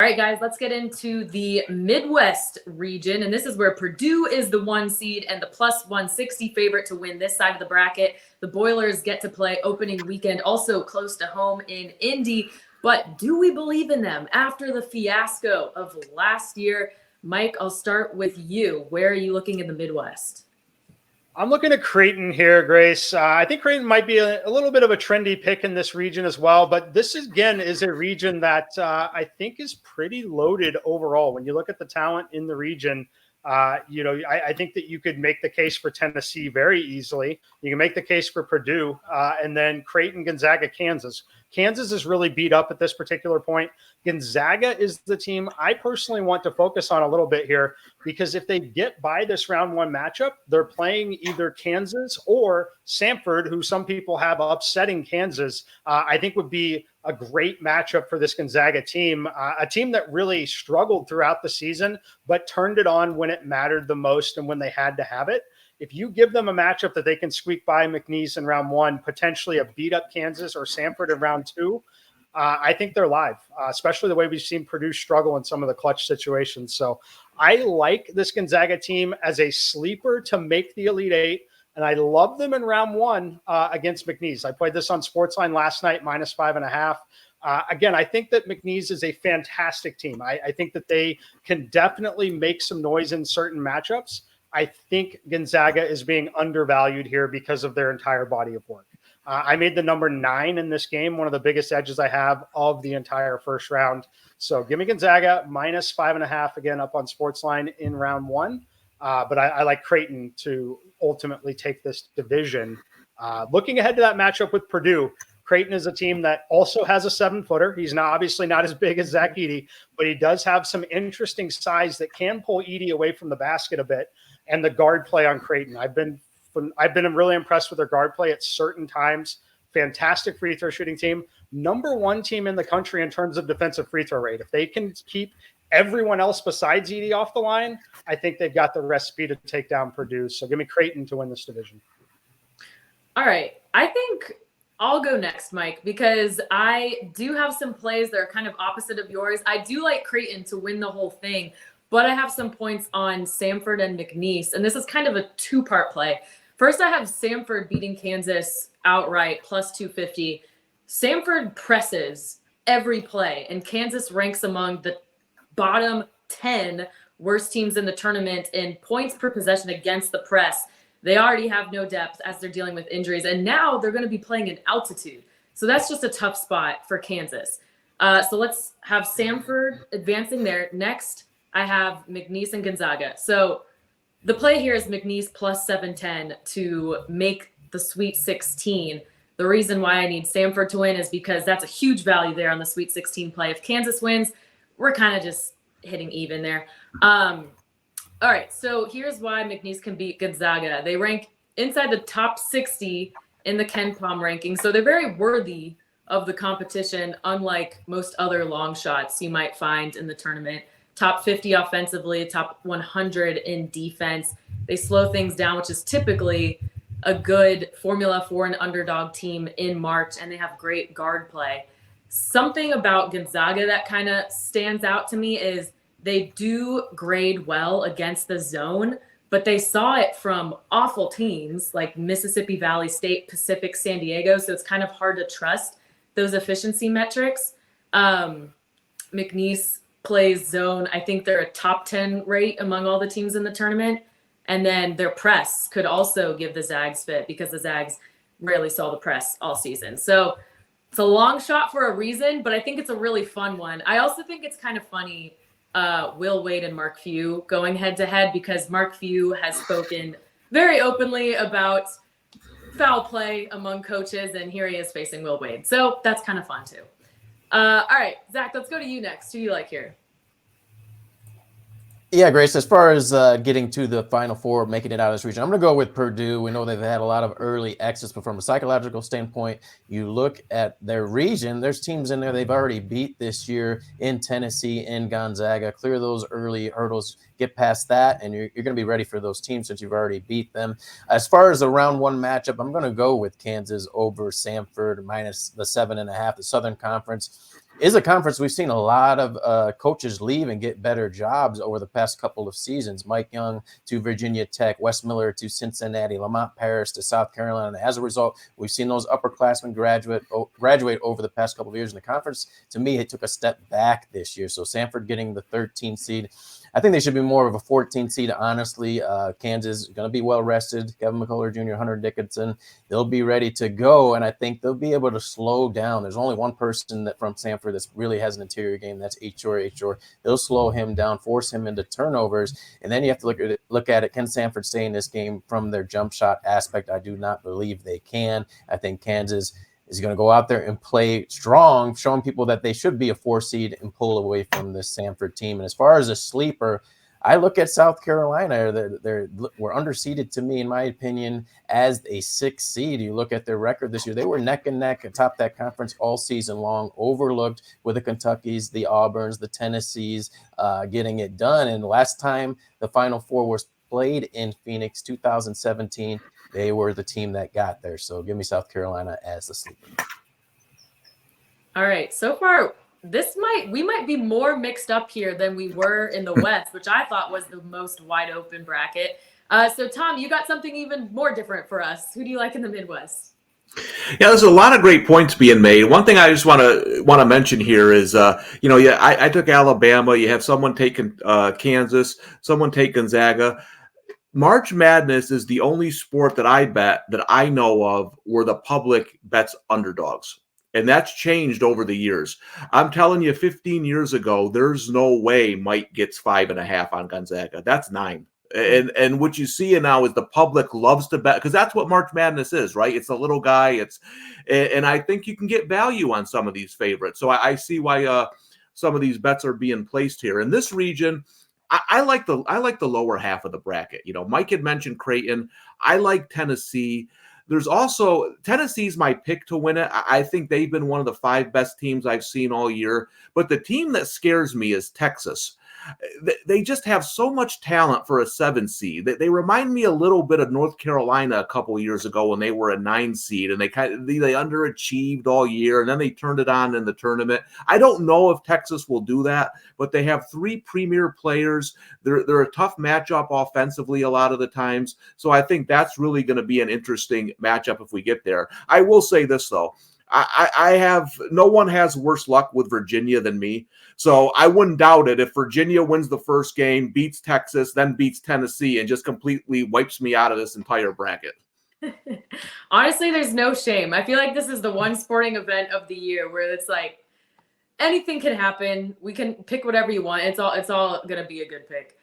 right, guys, let's get into the Midwest region. And this is where Purdue is the 1 seed and the plus 160 favorite to win this side of the bracket. The Boilers get to play opening weekend, also close to home in Indy. But do we believe in them after the fiasco of last year? Mike, I'll start with you. Where are you looking in the Midwest? I'm looking at Creighton here, Grace. I think Creighton might be a little bit of a trendy pick in this region as well. But this, again, is a region that I think is pretty loaded overall. When you look at the talent in the region, I think that you could make the case for Tennessee very easily. You can make the case for Purdue, and then Creighton, Gonzaga, Kansas. Kansas is really beat up at this particular point. Gonzaga is the team I personally want to focus on a little bit here, because if they get by this round 1 matchup, they're playing either Kansas or Samford, who some people have upsetting Kansas. I think would be a great matchup for this Gonzaga team, a team that really struggled throughout the season, but turned it on when it mattered the most and when they had to have it. If you give them a matchup that they can squeak by McNeese in round 1, potentially a beat-up Kansas or Samford in round 2, I think they're live, especially the way we've seen Purdue struggle in some of the clutch situations. So I like this Gonzaga team as a sleeper to make the Elite Eight, and I love them in round 1 against McNeese. I played this on SportsLine last night, -5.5. Again, I think that McNeese is a fantastic team. I think that they can definitely make some noise in certain matchups. I think Gonzaga is being undervalued here because of their entire body of work. I made the number 9 in this game, one of the biggest edges I have of the entire first round. So give me Gonzaga -5.5 again up on SportsLine in round 1. But I like Creighton to ultimately take this division. Looking ahead to that matchup with Purdue, Creighton is a team that also has a 7-footer. He's obviously not as big as Zach Edey, but he does have some interesting size that can pull Edey away from the basket a bit. And the guard play on Creighton, I've been really impressed with their guard play at certain times. Fantastic free throw shooting team. Number 1 team in the country in terms of defensive free throw rate. If they can keep everyone else besides Edey off the line, I think they've got the recipe to take down Purdue. So give me Creighton to win this division. All right. I think I'll go next, Mike, because I do have some plays that are kind of opposite of yours. I do like Creighton to win the whole thing, but I have some points on Samford and McNeese, and this is kind of a 2-part play. First, I have Samford beating Kansas outright, +250. Samford presses every play, and Kansas ranks among the bottom 10 worst teams in the tournament in points per possession against the press. They already have no depth as they're dealing with injuries, and now they're going to be playing in altitude. So that's just a tough spot for Kansas. So let's have Samford advancing there. Next, I have McNeese and Gonzaga. So the play here is McNeese +710 to make the Sweet 16. The reason why I need Samford to win is because that's a huge value there on the Sweet 16 play. If Kansas wins, we're kind of just hitting even there. All right, so here's why McNeese can beat Gonzaga. They rank inside the top 60 in the KenPom ranking, so they're very worthy of the competition, unlike most other long shots you might find in the tournament. Top 50 offensively, top 100 in defense. They slow things down, which is typically a good formula for an underdog team in March, and they have great guard play. Something about Gonzaga that kind of stands out to me is they do grade well against the zone, but they saw it from awful teams like Mississippi Valley State, Pacific, San Diego, so it's kind of hard to trust those efficiency metrics. McNeese plays zone. I think they're a top 10 rate among all the teams in the tournament. And then their press could also give the Zags fit because the Zags rarely saw the press all season. So it's a long shot for a reason, but I think it's a really fun one. I also think it's kind of funny, Will Wade and Mark Few going head to head, because Mark Few has spoken very openly about foul play among coaches, and here he is facing Will Wade. So that's kind of fun too. All right, Zach, let's go to you next. Who do you like here? Yeah, Grace, as far as getting to the Final Four, making it out of this region, I'm going to go with Purdue. We know they've had a lot of early exits, but from a psychological standpoint, you look at their region, there's teams in there they've already beat this year in Tennessee and Gonzaga. Clear those early hurdles, get past that, and you're going to be ready for those teams since you've already beat them. As far as the round one matchup, I'm going to go with Kansas over Samford minus the 7.5, the Southern Conference. is a conference we've seen a lot of coaches leave and get better jobs over the past couple of seasons. Mike Young to Virginia Tech, Wes Miller to Cincinnati, Lamont Paris to South Carolina. As a result, we've seen those upperclassmen graduate over the past couple of years in the conference. To me, it took a step back this year. So Samford getting the 13th seed. I think they should be more of a 14 seed, honestly. Kansas is going to be well rested. Kevin McCullough Jr., Hunter Dickinson, they'll be ready to go, and I think they'll be able to slow down. There's only one person that from Samford that really has an interior game. That's H-Shore. They'll slow him down, force him into turnovers, and then you have to look at it. Can Samford stay in this game from their jump shot aspect? I do not believe they can. I think Kansas is going to go out there and play strong, showing people that they should be a 4 seed and pull away from this Samford team. And as far as a sleeper, I look at South Carolina. We're underseeded to me, in my opinion, as a 6 seed. You look at their record this year; they were neck and neck atop that conference all season long, overlooked with the Kentuckys, the Auburns, the Tennessees, getting it done. And last time the Final Four was played in Phoenix, 2017. They were the team that got there. So give me South Carolina as the sleeper. All right. So far, we might be more mixed up here than we were in the West, which I thought was the most wide open bracket. So Tom, you got something even more different for us. Who do you like in the Midwest? Yeah, there's a lot of great points being made. One thing I just want to mention here is, I took Alabama. You have someone taking Kansas, someone take Gonzaga. March Madness is the only sport that I bet that I know of where the public bets underdogs. And that's changed over the years. I'm telling you, 15 years ago, there's no way Mike gets 5.5 on Gonzaga. That's 9. And what you see now is the public loves to bet, because that's what March Madness is, right? It's a little guy. And I think you can get value on some of these favorites. So I see why some of these bets are being placed here. In this region, I like the lower half of the bracket. Mike had mentioned Creighton. I like Tennessee. There's also Tennessee's my pick to win it. I think they've been one of the 5 best teams I've seen all year. But the team that scares me is Texas. They just have so much talent for a 7 seed. They remind me a little bit of North Carolina a couple of years ago when they were a 9 seed and they underachieved all year, and then they turned it on in the tournament. I don't know if Texas will do that, but they have 3 premier players. They're a tough matchup offensively a lot of the times. So I think that's really going to be an interesting matchup if we get there. I will say this though. No one has worse luck with Virginia than me. So I wouldn't doubt it if Virginia wins the first game, beats Texas, then beats Tennessee, and just completely wipes me out of this entire bracket. Honestly, there's no shame. I feel like this is the one sporting event of the year where it's like anything can happen. We can pick whatever you want. It's all going to be a good pick.